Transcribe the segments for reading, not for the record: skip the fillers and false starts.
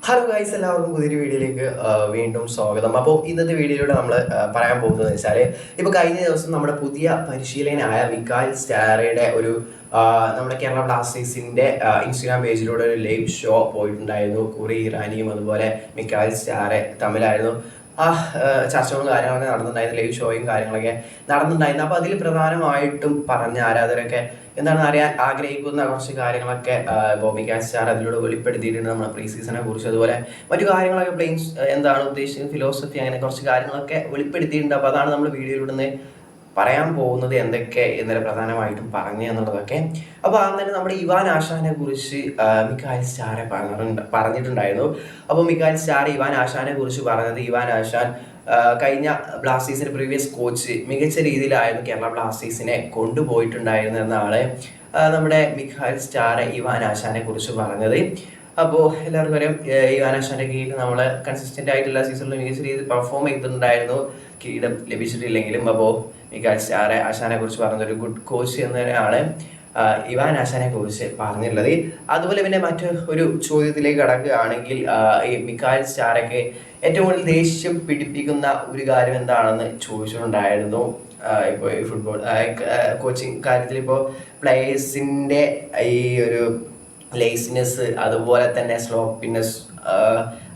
Hello guys, എല്ലാവർക്കും പുതിയൊരു വീഡിയോയിലേക്ക് വീണ്ടും സ്വാഗതം. അപ്പോൾ ഇന്നത്തെ വീഡിയോയിലൂടെ നമ്മൾ പറയാൻ പോകുന്നത് വെച്ചാൽ ഇപ്പോൾ കഴിഞ്ഞ ദിവസം നമ്മുടെ പുതിയ പരിശീലകനായ മിക്കായൽ സ്റ്റാറയുടെ ഒരു നമ്മുടെ കേരള ബ്ലാസ്റ്റേഴ്സിൻ്റെ ഇൻസ്റ്റാഗ്രാം പേജിലൂടെ ഒരു ലൈവ് ഷോ പോയിട്ടുണ്ടായിരുന്നു. കുറി ഇറാനിയും അതുപോലെ മിക്കായൽ സ്റ്റാറെ തമ്മിലായിരുന്നു ചർച്ചകളും കാര്യങ്ങളൊക്കെ നടന്നിട്ടുണ്ടായിരുന്നു. ലൈവ് ഷോയും കാര്യങ്ങളൊക്കെ നടന്നിട്ടുണ്ടായിരുന്നു. അപ്പോൾ അതിൽ പ്രധാനമായിട്ടും പറഞ്ഞ ആരാധകരൊക്കെ എന്താണ് അറിയാൻ ആഗ്രഹിക്കുന്ന കുറച്ച് കാര്യങ്ങളൊക്കെ ബോബി സ്റ്റാർ അതിലൂടെ വെളിപ്പെടുത്തിയിട്ടുണ്ട്. നമ്മുടെ പ്രീ സീസണെ കുറിച്ച് അതുപോലെ മറ്റു കാര്യങ്ങളൊക്കെ പ്ലെയിൻസ് എന്താണ് ഉദ്ദേശിക്കുന്നത്, ഫിലോസഫി, അങ്ങനെ കുറച്ച് കാര്യങ്ങളൊക്കെ വെളിപ്പെടുത്തിയിട്ടുണ്ട്. അപ്പോൾ അതാണ് നമ്മൾ വീഡിയോയിലൂടെ പറയാൻ പോകുന്നത് എന്തൊക്കെ എന്നല്ല പ്രധാനമായിട്ടും പറഞ്ഞു എന്നുള്ളതൊക്കെ. അപ്പോൾ ആദ്യം തന്നെ നമ്മുടെ ഇവാൻ ആശാനെ കുറിച്ച് മിക്കായൽ സ്റ്റാറെ പറഞ്ഞിട്ടുണ്ടായിരുന്നു. അപ്പോൾ മിക്കായൽ സ്റ്റാർ ഇവാൻ ആശാനെ കുറിച്ച് പറഞ്ഞത്, ഇവാൻ ആശാൻ കഴിഞ്ഞ ബ്ലാസ്റ്റേഴ്സിന്റെ പ്രീവിയസ് കോച്ച് മികച്ച രീതിയിലായിരുന്നു കേരള ബ്ലാസ്റ്റേഴ്സിനെ കൊണ്ടുപോയിട്ടുണ്ടായിരുന്നു എന്നാണ് നമ്മുടെ മിഖായൽ സ്റ്റാർ ഇവാൻ ആശാനെ കുറിച്ച് പറഞ്ഞത്. അപ്പോൾ എല്ലാവർക്കും അറിയാം, ഇവാൻ ആശാന്റെ കീഴിൽ നമ്മൾ കൺസിസ്റ്റന്റ് ആയിട്ടുള്ള സീസണിൽ മികച്ച രീതിയിൽ പെർഫോം ചെയ്തിട്ടുണ്ടായിരുന്നു, കിരീടം ലഭിച്ചിട്ടില്ലെങ്കിലും. അപ്പോൾ മിഖായൽ സ്റ്റാർ ആശാനെ കുറിച്ച് പറഞ്ഞൊരു ഗുഡ് കോച്ച് എന്നതാണ് ഇവാൻ ആശാനെ കുറിച്ച് പറഞ്ഞിട്ടുള്ളത്. അതുപോലെ പിന്നെ ഒരു ചോദ്യത്തിലേക്ക് കടക്കുകയാണെങ്കിൽ, ഈ മിഖായൽ സ്റ്റാറൊക്കെ ഏറ്റവും കൂടുതൽ ദേഷ്യം പിടിപ്പിക്കുന്ന ഒരു കാര്യം എന്താണെന്ന് ചോദിച്ചിട്ടുണ്ടായിരുന്നു. ഇപ്പോൾ ഈ ഫുട്ബോൾ കോച്ചിങ് കാര്യത്തിൽ ഇപ്പോൾ പ്ലേയേഴ്സിൻ്റെ ഈ ഒരു ലേസിനെസ്, അതുപോലെ തന്നെ സ്ലോപ്പിനെസ്,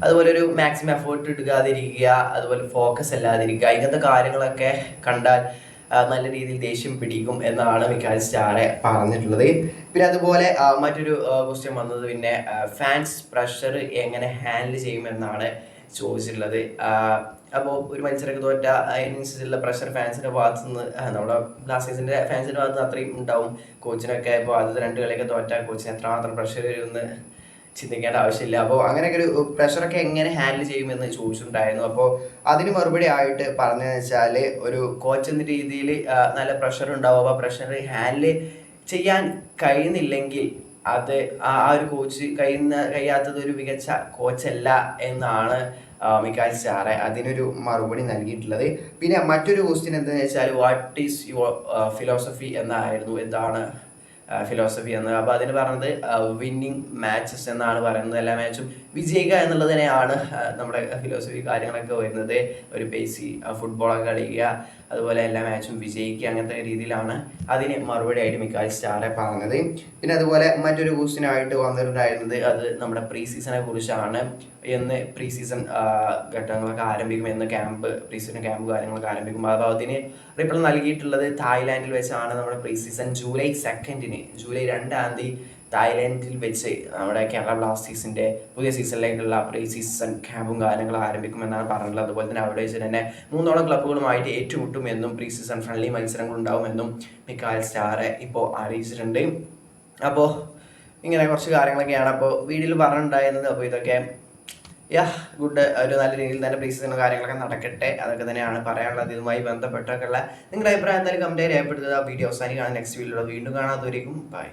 അതുപോലെ ഒരു മാക്സിമം എഫേർട്ട് എടുക്കാതിരിക്കുക, അതുപോലെ ഫോക്കസ് അല്ലാതിരിക്കുക, ഇങ്ങനത്തെ കാര്യങ്ങളൊക്കെ കണ്ടാൽ നല്ല രീതിയിൽ ദേഷ്യം പിടിക്കും എന്നാണ് മിഖായൽ സ്റ്റാറെ പറഞ്ഞിട്ടുള്ളത്. പിന്നെ അതുപോലെ മറ്റൊരു ക്വസ്റ്റ്യൻ വന്നത് പിന്നെ ഫാൻസ് പ്രഷർ എങ്ങനെ ഹാൻഡിൽ ചെയ്യുമെന്നാണ് ചോദിച്ചിട്ടുള്ളത്. അപ്പോൾ ഒരു മത്സരമൊക്കെ തോറ്റ അതിനനുസരിച്ചുള്ള പ്രഷർ ഫാൻസിൻ്റെ ഭാഗത്തു നിന്ന്, നമ്മുടെ ബ്ലാസ്റ്റേഴ്സിൻ്റെ ഫാൻസിൻ്റെ ഭാഗത്ത് നിന്ന് അത്രയും ഉണ്ടാവും. കോച്ചിനൊക്കെ ഇപ്പോൾ ആദ്യത്തെ 2 കളിയൊക്കെ തോറ്റ കോച്ചിന് എത്രമാത്രം പ്രഷർ വരുമെന്ന് ചിന്തിക്കേണ്ട ആവശ്യമില്ല. അപ്പോൾ അങ്ങനെയൊക്കെ ഒരു പ്രഷറൊക്കെ എങ്ങനെ ഹാൻഡിൽ ചെയ്യുമെന്ന് ചോദിച്ചിട്ടുണ്ടായിരുന്നു. അപ്പോൾ അതിന് മറുപടി ആയിട്ട് പറഞ്ഞതെന്ന് വെച്ചാൽ, ഒരു കോച്ച് എന്ന രീതിയിൽ നല്ല പ്രഷർ ഉണ്ടാവും. അപ്പോൾ പ്രഷർ ഹാൻഡിൽ ചെയ്യാൻ കഴിയുന്നില്ലെങ്കിൽ അത് ആ ഒരു കോച്ച് കഴിയാത്തത് ഒരു മികച്ച കോച്ചല്ല എന്നാണ് മിഖായൽ സ്റ്റാറെ അതിനൊരു മറുപടി നൽകിയിട്ടുള്ളത്. പിന്നെ മറ്റൊരു ക്വസ്റ്റ്യൻ എന്താണെന്ന് വെച്ചാൽ, വാട്ട് ഈസ് യുവർ ഫിലോസഫി എന്നായിരുന്നു. എന്താണ് ഫിലോസഫി എന്ന്. അപ്പോൾ അതിന് പറഞ്ഞത് വിന്നിങ് മാച്ചസ് എന്നാണ് പറയുന്നത്. എല്ലാ മാച്ചും വിജയിക്കുക എന്നുള്ളത് തന്നെയാണ് നമ്മുടെ ഫിലോസഫി കാര്യങ്ങളൊക്കെ വരുന്നത്. ഒരു പേസി ഫുട്ബോളൊക്കെ കളിക്കുക, അതുപോലെ എല്ലാ മാച്ചും വിജയിക്കുക, അങ്ങനത്തെ രീതിയിലാണ് അതിന് മറുപടി ആയിട്ട് മിഖായൽ സ്റ്റാറെ പറഞ്ഞത്. പിന്നെ അതുപോലെ മറ്റൊരു ക്വസ്റ്റ്യനായിട്ട് വന്നിട്ടുണ്ടായിരുന്നത് അത് നമ്മുടെ പ്രീ സീസണെ കുറിച്ചാണ്. എന്ന് പ്രീ സീസൺ ഘട്ടങ്ങളൊക്കെ ആരംഭിക്കും, എന്ന് പ്രീ സീസൺ ക്യാമ്പ് കാര്യങ്ങളൊക്കെ ആരംഭിക്കും. അപ്പോൾ അതിന് റിപ്ലൈ നൽകിയിട്ടുള്ളത് തായ്ലാൻഡിൽ വെച്ചാണ് നമ്മുടെ പ്രീ സീസൺ ജൂലൈ 2 ജൂലൈ 2 തായ്ലാൻഡിൽ വെച്ച് നമ്മുടെ കേരള ബ്ലാസ്റ്റേഴ്സിൻ്റെ പുതിയ സീസണിലേക്കുള്ള പ്രീ സീസൺ ക്യാമ്പും കാര്യങ്ങളും ആരംഭിക്കുമെന്നാണ് പറഞ്ഞിട്ടുള്ളത്. അതുപോലെ തന്നെ അവിടെ വെച്ച് തന്നെ 3 ക്ലബ്ബുകളുമായിട്ട് ഏറ്റുമുട്ടുമെന്നും പ്രീ സീസൺ ഫ്രണ്ട്ലി മത്സരങ്ങൾ ഉണ്ടാവുമെന്നും മിഖായൽ സ്റ്റാറെ ഇപ്പോൾ അറിയിച്ചിട്ടുണ്ട്. അപ്പോൾ ഇങ്ങനെ കുറച്ച് കാര്യങ്ങളൊക്കെയാണ് അപ്പോൾ വീഡിയോയിൽ പറഞ്ഞിട്ടുണ്ടായിരുന്നത്. അപ്പോൾ ഇതൊക്കെ ഗുഡ്, ഒരു നല്ല രീതിയിൽ തന്നെ പ്രീ സീസണും കാര്യങ്ങളൊക്കെ നടക്കട്ടെ, അതൊക്കെ തന്നെയാണ് പറയാനുള്ളത്. ഇതുമായി ബന്ധപ്പെട്ടൊക്കെയുള്ള നിങ്ങളുടെ അഭിപ്രായം എന്തായാലും കമൻറ്റ് രേഖപ്പെടുത്തുക. വീഡിയോ അവസാനിക്കുകയാണ്. നെക്സ്റ്റ് വീഡിയോയിലൂടെ വീണ്ടും കാണാത്തവരേക്കും ബൈ.